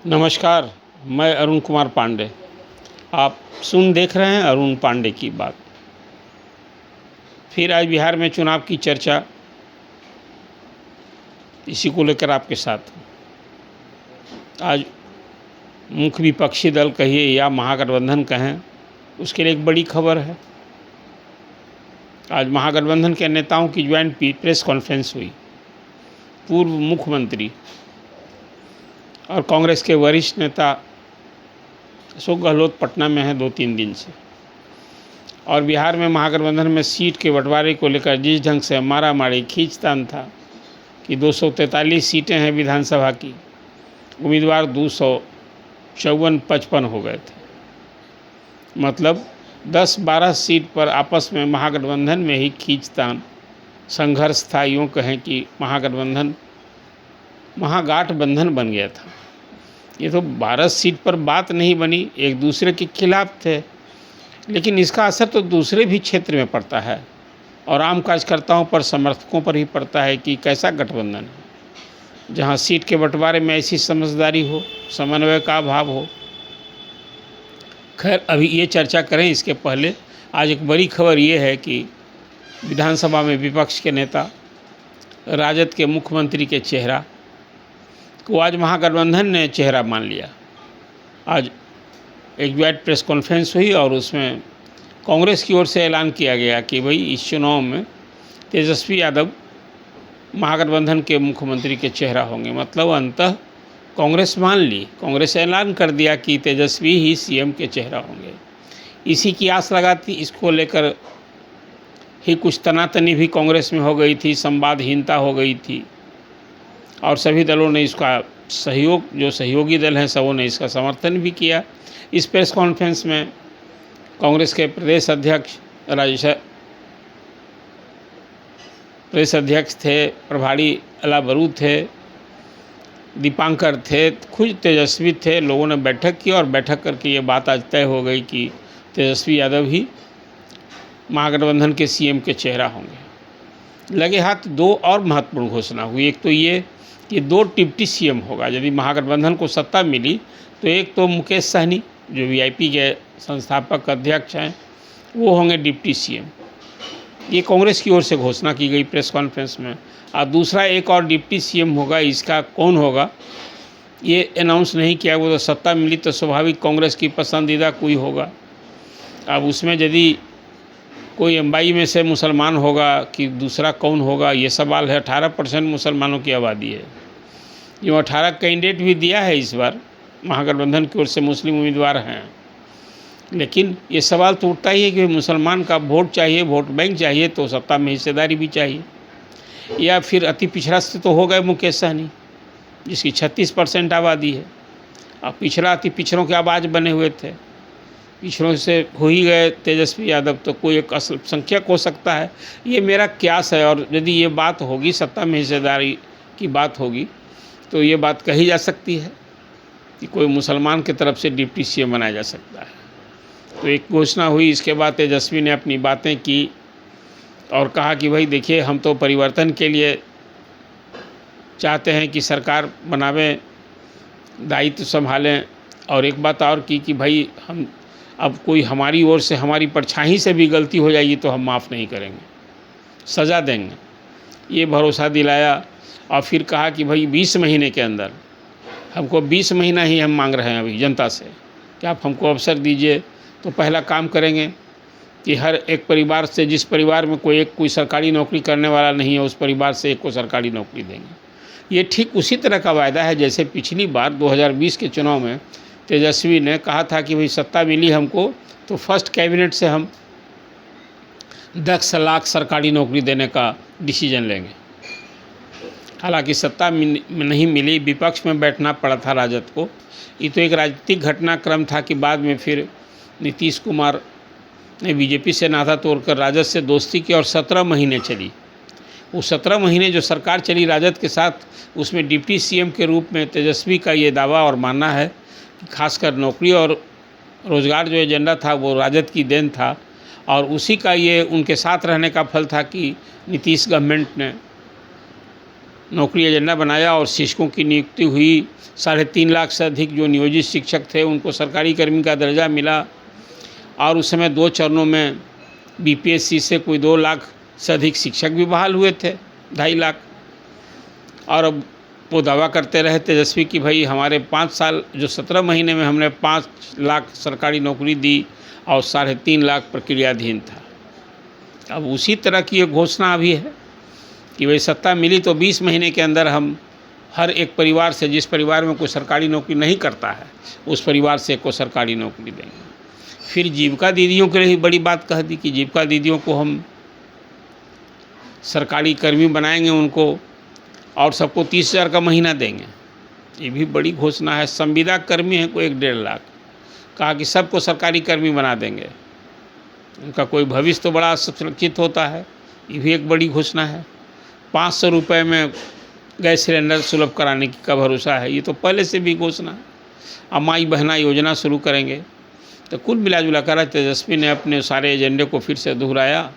नमस्कार। मैं अरुण कुमार पांडे। आप देख रहे हैं अरुण पांडे की बात। फिर आज बिहार में चुनाव की चर्चा, इसी को लेकर आपके साथ आज मुख्य विपक्षी दल कहिए या महागठबंधन कहें, उसके लिए एक बड़ी खबर है। आज महागठबंधन के नेताओं की ज्वाइंट प्रेस कॉन्फ्रेंस हुई। पूर्व मुख्यमंत्री और कांग्रेस के वरिष्ठ नेता अशोक गहलोत पटना में हैं 2-3 दिन से, और बिहार में महागठबंधन में सीट के बंटवारे को लेकर जिस ढंग से मारामारी खींचतान था कि 243 सीटें हैं विधानसभा की, उम्मीदवार 254-55 हो गए थे। मतलब 10-12 सीट पर आपस में महागठबंधन में ही खींचतान, संघर्ष था। यूँ कहें कि महागठबंधन बन गया था। ये तो 12 सीट पर बात नहीं बनी, एक दूसरे के खिलाफ थे, लेकिन इसका असर तो दूसरे भी क्षेत्र में पड़ता है और आम कार्यकर्ताओं पर, समर्थकों पर ही पड़ता है कि कैसा गठबंधन है, जहां सीट के बंटवारे में ऐसी समझदारी हो, समन्वय का अभाव हो। खैर, अभी ये चर्चा करें इसके पहले आज एक बड़ी खबर ये है कि विधानसभा में विपक्ष के नेता, राजद के मुख्यमंत्री के चेहरा को आज महागठबंधन ने चेहरा मान लिया। आज एक ज्वाइंट प्रेस कॉन्फ्रेंस हुई और उसमें कांग्रेस की ओर से ऐलान किया गया कि भाई इस चुनाव में तेजस्वी यादव महागठबंधन के मुख्यमंत्री के चेहरा होंगे। मतलब अंततः कांग्रेस मान ली, कांग्रेस ऐलान कर दिया कि तेजस्वी ही सीएम के चेहरा होंगे। इसी की आस लगाती, इसको लेकर ही कुछ तनातनी भी कांग्रेस में हो गई थी, संवादहीनता हो गई थी, और सभी दलों ने इसका सहयोग, जो सहयोगी दल हैं सबों ने इसका समर्थन भी किया। इस प्रेस कॉन्फ्रेंस में कांग्रेस के प्रदेश अध्यक्ष थे, प्रभारी अला बरू थे, दीपांकर थे, खुद तेजस्वी थे। लोगों ने बैठक की और बैठक करके ये बात आज तय हो गई कि तेजस्वी यादव ही महागठबंधन के सीएम के चेहरा होंगे। लगे हाथ 2 और महत्वपूर्ण घोषणा हुई। एक तो ये कि 2 डिप्टी सीएम होगा। यदि महागठबंधन को सत्ता मिली तो एक तो मुकेश सहनी, जो वीआईपी के संस्थापक अध्यक्ष हैं, वो होंगे डिप्टी सीएम। ये कांग्रेस की ओर से घोषणा की गई प्रेस कॉन्फ्रेंस में। और दूसरा एक और डिप्टी सीएम होगा, इसका कौन होगा ये अनाउंस नहीं किया। वो तो सत्ता मिली तो स्वाभाविक कांग्रेस की पसंदीदा कोई होगा। अब उसमें यदि कोई एमवाई में से मुसलमान होगा कि दूसरा कौन होगा, ये सवाल है। 18% मुसलमानों की आबादी है। जो 18 कैंडिडेट भी दिया है इस बार महागठबंधन की ओर से, मुस्लिम उम्मीदवार हैं, लेकिन ये सवाल तो उठता ही है कि मुसलमान का वोट चाहिए, वोट बैंक चाहिए, तो सत्ता में हिस्सेदारी भी चाहिए। या फिर अति पिछड़ा से तो हो गए मुकेश सहनी, जिसकी 36% आबादी है। अब पिछड़ा अति पिछड़ों के आवाज़ बने हुए थे, पिछड़ों से हो ही गए तेजस्वी यादव, तो कोई एक अल्पसंख्यक हो सकता है, ये मेरा क्यास है। और यदि ये बात होगी, सत्ता में हिस्सेदारी की बात होगी, तो ये बात कही जा सकती है कि कोई मुसलमान की तरफ से डिप्टी सीएम बनाया जा सकता है। तो एक घोषणा हुई। इसके बाद तेजस्वी ने अपनी बातें की और कहा कि भाई देखिए, हम तो परिवर्तन के लिए चाहते हैं कि सरकार बनावें, दायित्व संभालें। और एक बात और की कि भाई हम अब कोई हमारी ओर से, हमारी परछाई से भी गलती हो जाएगी तो हम माफ़ नहीं करेंगे, सज़ा देंगे, ये भरोसा दिलाया। और फिर कहा कि भाई 20 महीने के अंदर, हमको 20 महीना ही हम मांग रहे हैं अभी जनता से कि आप हमको अवसर दीजिए, तो पहला काम करेंगे कि हर एक परिवार से, जिस परिवार में कोई सरकारी नौकरी करने वाला नहीं है, उस परिवार से एक को सरकारी नौकरी देंगे। ये ठीक उसी तरह का वायदा है जैसे पिछली बार 2020 के चुनाव में तेजस्वी ने कहा था कि भाई सत्ता मिली हमको तो फर्स्ट कैबिनेट से हम 10 लाख सरकारी नौकरी देने का डिसीजन लेंगे। हालांकि सत्ता में नहीं मिली, विपक्ष में बैठना पड़ा था राजद को। ये तो एक राजनीतिक घटनाक्रम था कि बाद में फिर नीतीश कुमार ने बीजेपी से नाता तोड़कर राजद से दोस्ती की और 17 महीने चली। वो 17 महीने जो सरकार चली राजद के साथ, उसमें डिप्टी सीएम के रूप में तेजस्वी का ये दावा और मानना है कि खासकर नौकरी और रोज़गार जो एजेंडा था वो राजद की देन था, और उसी का ये उनके साथ रहने का फल था कि नीतीश गवर्नमेंट ने नौकरी एजेंडा बनाया और शिक्षकों की नियुक्ति हुई। 3.5 लाख से अधिक जो नियोजित शिक्षक थे उनको सरकारी कर्मी का दर्जा मिला। और उस समय 2 चरणों में बीपीएससी से कोई 2 लाख से अधिक शिक्षक भी बहाल हुए थे, 2.5 लाख। और अब वो दावा करते रहे तेजस्वी कि भाई हमारे 5 साल जो 17 महीने में हमने 5 लाख सरकारी नौकरी दी और 3.5 लाख प्रक्रियाधीन था। अब उसी तरह की एक घोषणा अभी है कि भाई सत्ता मिली तो 20 महीने के अंदर हम हर एक परिवार से, जिस परिवार में कोई सरकारी नौकरी नहीं करता है, उस परिवार से को सरकारी नौकरी देंगे। फिर जीविका दीदियों के लिए ही बड़ी बात कह दी कि जीविका दीदियों को हम सरकारी कर्मी बनाएंगे उनको, और सबको 30,000 का महीना देंगे। ये भी बड़ी घोषणा है। संविदा कर्मी हैं कोई 1.5 लाख, कहा कि सबको सरकारी कर्मी बना देंगे, उनका कोई भविष्य तो बड़ा सुरक्षित होता है। ये भी एक बड़ी घोषणा है। 500 रुपये में गैस सिलेंडर सुलभ कराने की का भरोसा है, ये तो पहले से भी घोषणा है। अब माई बहना योजना शुरू करेंगे। तो कुल मिला जुला कर तेजस्वी ने अपने सारे एजेंडे को फिर से दोहराया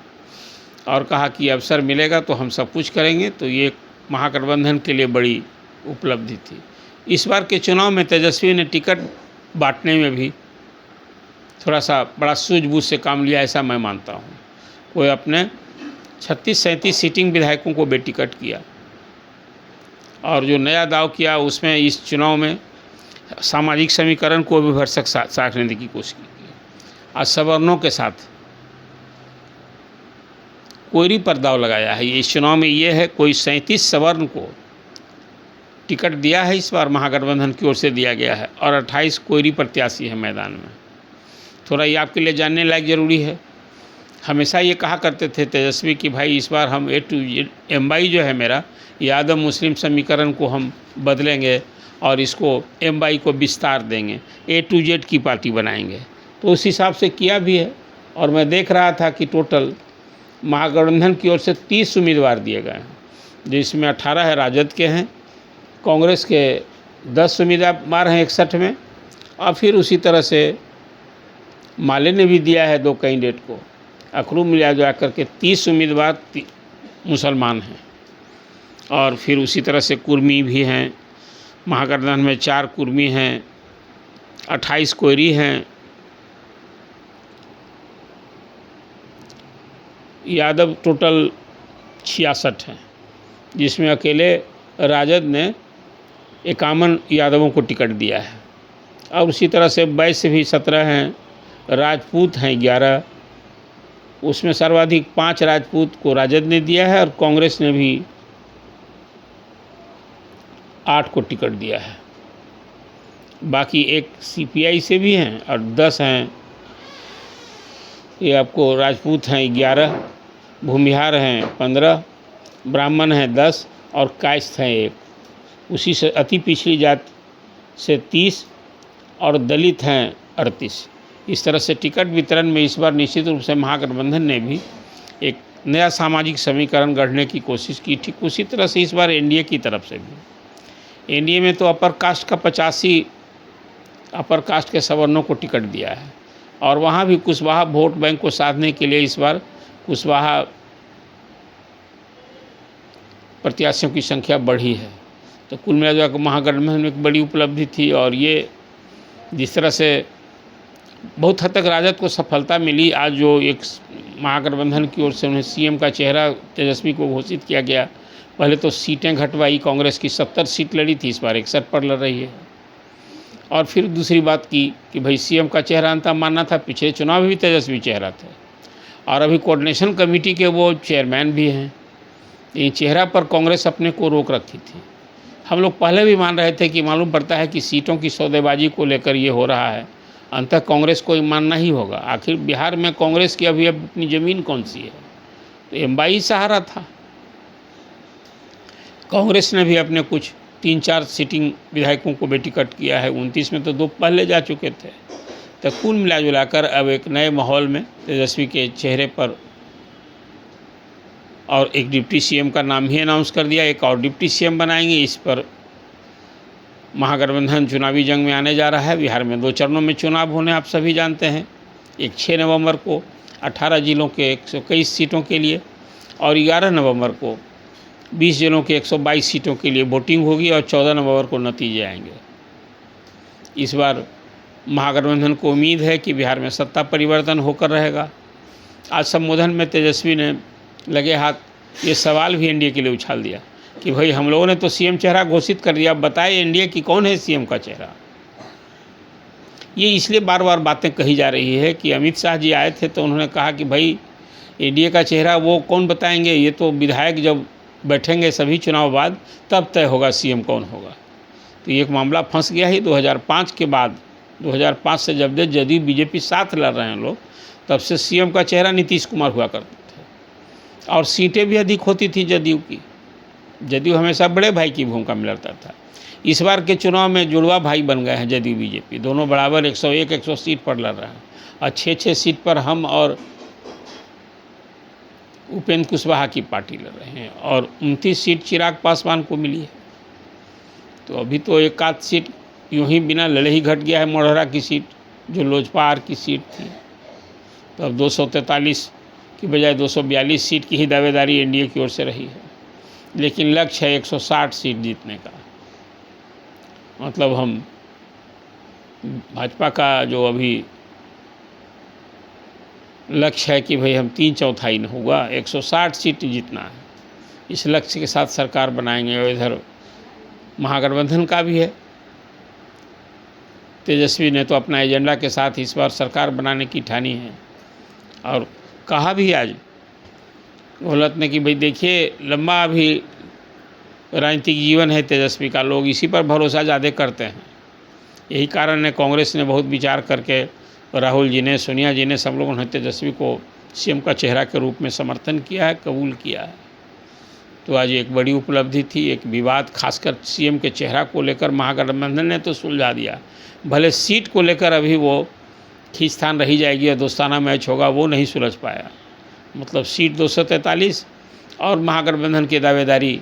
और कहा कि अवसर मिलेगा तो हम सब कुछ करेंगे। तो ये महागठबंधन के लिए बड़ी उपलब्धि थी। इस बार के चुनाव में तेजस्वी ने टिकट बांटने में भी थोड़ा सा बड़ा सूझबूझ से काम लिया, ऐसा मैं मानता हूँ। कोई अपने 36-37 सीटिंग विधायकों को बेटिकट किया, और जो नया दाव किया उसमें इस चुनाव में सामाजिक समीकरण को भी भरसक साधने की कोशिश की। आज सवर्णों के साथ कोयरी पर दाव लगाया है। इस चुनाव में ये है कोई 37 सवर्ण को टिकट दिया है, इस बार महागठबंधन की ओर से दिया गया है, और 28 कोयरी प्रत्याशी है मैदान में। थोड़ा ये आपके लिए जानने लायक ज़रूरी है। हमेशा ये कहा करते थे तेजस्वी कि भाई इस बार हम A to Z MY जो है मेरा यादव मुस्लिम समीकरण को हम बदलेंगे और इसको MY को विस्तार देंगे, A to Z की पार्टी बनाएंगे। तो उस हिसाब से किया भी है। और मैं देख रहा था कि टोटल महागठबंधन की ओर से 30 उम्मीदवार दिए गए हैं, जिसमें 18 है राजद के हैं, कांग्रेस के 10 उम्मीदवार हैं 61 में, और फिर उसी तरह से माले ने भी दिया है 2 कैंडिडेट को। अखरू मिला जा करके 30 उम्मीदवार मुसलमान हैं। और फिर उसी तरह से कुर्मी भी हैं, महागठबंधन में 4 कुर्मी हैं, 28 कोयरी हैं, यादव टोटल 66 हैं, जिसमें अकेले राजद ने 51 यादवों को टिकट दिया है। और उसी तरह से वैश्य भी 17 हैं, राजपूत हैं 11, उसमें सर्वाधिक 5 राजपूत को राजद ने दिया है, और कांग्रेस ने भी 8 को टिकट दिया है। बाकी एक CPI से भी हैं और 10 हैं, ये आपको राजपूत हैं 11, भूमिहार हैं 15, ब्राह्मण हैं 10 और कायस्थ हैं 1। उसी से अति पिछड़ी जात से 30 और दलित हैं 38। इस तरह से टिकट वितरण में इस बार निश्चित रूप से महागठबंधन ने भी एक नया सामाजिक समीकरण गढ़ने की कोशिश की। ठीक उसी तरह से इस बार एनडीए की तरफ से भी, एनडीए में तो अपर कास्ट का 85 अपर कास्ट के सवर्णों को टिकट दिया है, और वहाँ भी कुशवाहा वोट बैंक को साधने के लिए इस बार कुशवाहा प्रत्याशियों की संख्या बढ़ी है। तो कुल मिलाकर महागठबंधन में एक बड़ी उपलब्धि थी। और ये जिस तरह से बहुत हद तक राजद को सफलता मिली, आज जो एक महागठबंधन की ओर से उन्हें सीएम का चेहरा तेजस्वी को घोषित किया गया। पहले तो सीटें घटवाई, कांग्रेस की 70 सीट लड़ी थी, इस बार 61 पर लड़ रही है। और फिर दूसरी बात की कि भाई सीएम का चेहरा अंता मानना था, पिछले चुनाव में भी तेजस्वी चेहरा थे, और अभी कोऑर्डिनेशन कमेटी के वो चेयरमैन भी हैं। ये चेहरा पर कांग्रेस अपने को रोक रखी थी। हम लोग पहले भी मान रहे थे कि मालूम पड़ता है कि सीटों की सौदेबाजी को लेकर ये हो रहा है, अंततः कांग्रेस को मानना ही होगा। आखिर बिहार में कांग्रेस की अभी अपनी ज़मीन कौन सी है? तो MY सहारा था। कांग्रेस ने भी अपने कुछ 3-4 सीटिंग विधायकों को बेटिकट किया है, 29 में तो 2 पहले जा चुके थे। तो कुल मिला जुलाकर अब एक नए माहौल में तेजस्वी के चेहरे पर, और एक डिप्टी सीएम का नाम ही अनाउंस कर दिया, एक और डिप्टी सीएम बनाएंगे। इस पर महागठबंधन चुनावी जंग में आने जा रहा है। बिहार में 2 चरणों में चुनाव होने आप सभी जानते हैं, एक 6 नवंबर को 18 जिलों के 121 सीटों के लिए, और 11 नवंबर को 20 जिलों की 122 सीटों के लिए वोटिंग होगी और 14 नवंबर को नतीजे आएंगे। इस बार महागठबंधन को उम्मीद है कि बिहार में सत्ता परिवर्तन होकर रहेगा। आज संबोधन में तेजस्वी ने लगे हाथ ये सवाल भी एनडीए के लिए उछाल दिया कि भाई हम लोगों ने तो सीएम चेहरा घोषित कर दिया, अब बताइए एनडीए की कौन है सीएम का चेहरा। ये इसलिए बार बार बातें कही जा रही है कि अमित शाह जी आए थे तो उन्होंने कहा कि भाई एनडीए का चेहरा वो कौन बताएंगे, ये तो विधायक जब बैठेंगे सभी चुनाव बाद तब तय होगा सीएम कौन होगा। तो ये एक मामला फंस गया ही 2005 के बाद। 2005 से जब जदयू बीजेपी साथ लड़ रहे हैं लोग, तब से सीएम का चेहरा नीतीश कुमार हुआ करते थे और सीटें भी अधिक होती थी जदयू की। जदयू हमेशा बड़े भाई की भूमिका में लड़ता था। इस बार के चुनाव में जुड़वा भाई बन गए हैं जदयू बीजेपी, दोनों बराबर 101-100 सीट पर लड़ रहे हैं और 6-6 सीट पर हम और उपेंद्र कुशवाहा की पार्टी लड़ रहे हैं और 29 सीट चिराग पासवान को मिली है। तो अभी तो एक आध सीट यूं ही बिना लड़े ही घट गया है, मोढ़रा की सीट जो लोजपा की सीट थी। तो अब 243 की बजाय 242 सीट की ही दावेदारी एनडीए की ओर से रही है, लेकिन लक्ष्य है 160 सीट जीतने का। मतलब हम भाजपा का जो अभी लक्ष्य है कि भाई हम 3/4 न होगा, 160 सीट जीतना है, इस लक्ष्य के साथ सरकार बनाएंगे। और इधर महागठबंधन का भी है, तेजस्वी ने तो अपना एजेंडा के साथ इस बार सरकार बनाने की ठानी है और कहा भी आज गहलोत ने कि भाई देखिए लंबा अभी राजनीतिक जीवन है तेजस्वी का, लोग इसी पर भरोसा ज़्यादा करते हैं। यही कारण है कांग्रेस ने बहुत विचार करके, राहुल जी ने, सोनिया जी ने, सब लोगों ने तेजस्वी को सीएम का चेहरा के रूप में समर्थन किया है, कबूल किया है। तो आज एक बड़ी उपलब्धि थी। एक विवाद खासकर सीएम के चेहरा को लेकर महागठबंधन ने तो सुलझा दिया, भले सीट को लेकर अभी वो खींचतान रही जाएगी और दोस्ताना मैच होगा, वो नहीं सुलझ पाया। मतलब सीट 243 और महागठबंधन की दावेदारी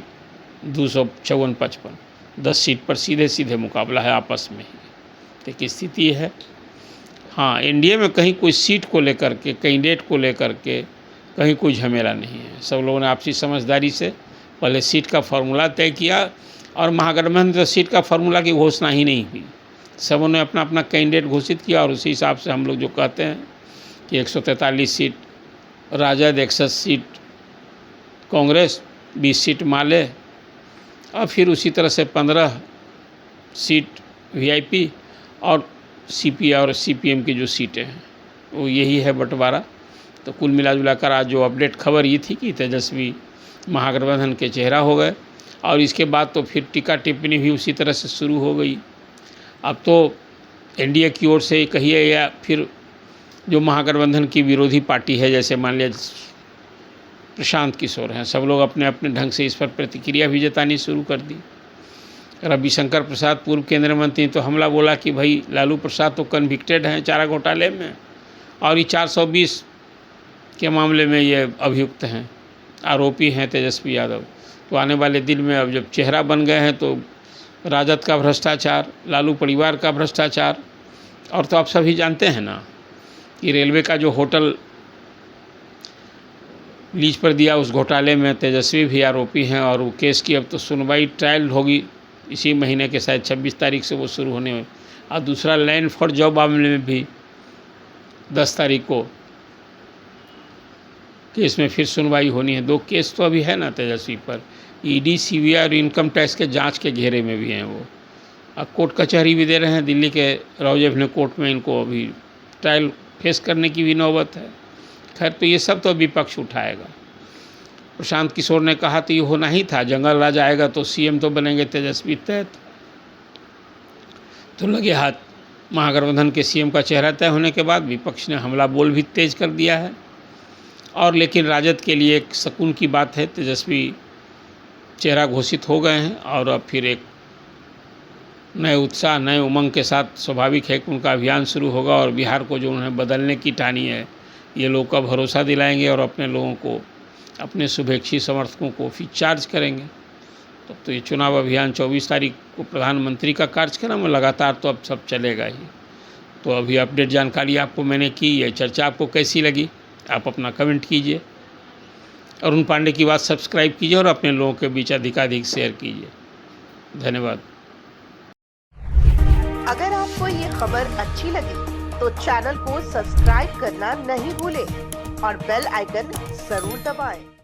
254-55, 10 सीट पर सीधे सीधे मुकाबला है आपस में ही। एक स्थिति है। हाँ, एनडीए में कहीं कोई सीट को लेकर के, कैंडिडेट को लेकर के कहीं कोई झमेला नहीं है। सब लोगों ने आपसी समझदारी से पहले सीट का फार्मूला तय किया और महागठबंधन तो सीट का फार्मूला की घोषणा ही नहीं हुई। सबों ने अपना अपना कैंडिडेट घोषित किया और उसी हिसाब से हम लोग जो कहते हैं कि 143 seat RJD, 61 seat Congress, 20 seat Male और फिर उसी तरह से 15 सीट वीआईपी और सीपी और सीपीएम की जो सीटें हैं वो यही है बंटवारा। तो कुल मिला जुला कर आज जो अपडेट खबर ये थी कि तेजस्वी महागठबंधन के चेहरा हो गए और इसके बाद तो फिर टीका टिप्पणी भी उसी तरह से शुरू हो गई। अब तो एनडीए की ओर से कहिए या फिर जो महागठबंधन की विरोधी पार्टी है, जैसे मान लिया प्रशांत किशोर हैं, सब लोग अपने अपने ढंग से इस पर प्रतिक्रिया भी जतानी शुरू कर दी। रविशंकर प्रसाद पूर्व केंद्रीय मंत्री तो हमला बोला कि भाई लालू प्रसाद तो कन्विक्टेड हैं चारा घोटाले में और ये 420 के मामले में ये अभियुक्त हैं, आरोपी हैं तेजस्वी यादव। तो आने वाले दिन में अब जब चेहरा बन गए हैं तो राजद का भ्रष्टाचार, लालू परिवार का भ्रष्टाचार, और तो आप सभी जानते हैं ना कि रेलवे का जो होटल लीज पर दिया उस घोटाले में तेजस्वी भी आरोपी हैं और वो केस की अब तो सुनवाई ट्रायल होगी इसी महीने के शायद 26 तारीख से वो शुरू होने में। और दूसरा लैंड फॉर जॉब मामले में भी 10 तारीख को केस में फिर सुनवाई होनी है। 2 केस तो अभी है ना तेजस्वी पर, ईडी, सीबीआई और इनकम टैक्स के जांच के घेरे में भी हैं वो। अब कोर्ट कचहरी भी दे रहे हैं, दिल्ली के रॉजेवले कोर्ट में इनको अभी ट्रायल फेस करने की भी नौबत है। खैर, तो ये सब तो विपक्ष उठाएगा। प्रशांत किशोर ने कहा तो ये होना ही था, जंगल राज आएगा तो सीएम तो बनेंगे तेजस्वी तहत। तो लगे हाथ महागठबंधन के सीएम का चेहरा तय होने के बाद विपक्ष ने हमला बोल भी तेज कर दिया है। और लेकिन राजद के लिए एक सुकून की बात है, तेजस्वी चेहरा घोषित हो गए हैं और अब फिर एक नए उत्साह, नए उमंग के साथ स्वाभाविक है कि उनका अभियान शुरू होगा और बिहार को जो उन्हें बदलने की ठानी है ये लोग का भरोसा दिलाएंगे और अपने लोगों को, अपने शुभेच्छी समर्थकों को फिर चार्ज करेंगे। तो ये चुनाव अभियान 24 तारीख को प्रधानमंत्री का कार्यक्रम है, लगातार तो अब सब चलेगा ही। तो अभी अपडेट जानकारी आपको मैंने की, ये चर्चा आपको कैसी लगी आप अपना कमेंट कीजिए। अरुण पांडे की बात सब्सक्राइब कीजिए और अपने लोगों के बीच अधिकाधिक शेयर कीजिए। धन्यवाद। अगर आपको ये खबर अच्छी लगी तो चैनल को सब्सक्राइब करना नहीं भूलें और बेल आइकन जरूर दबाएं।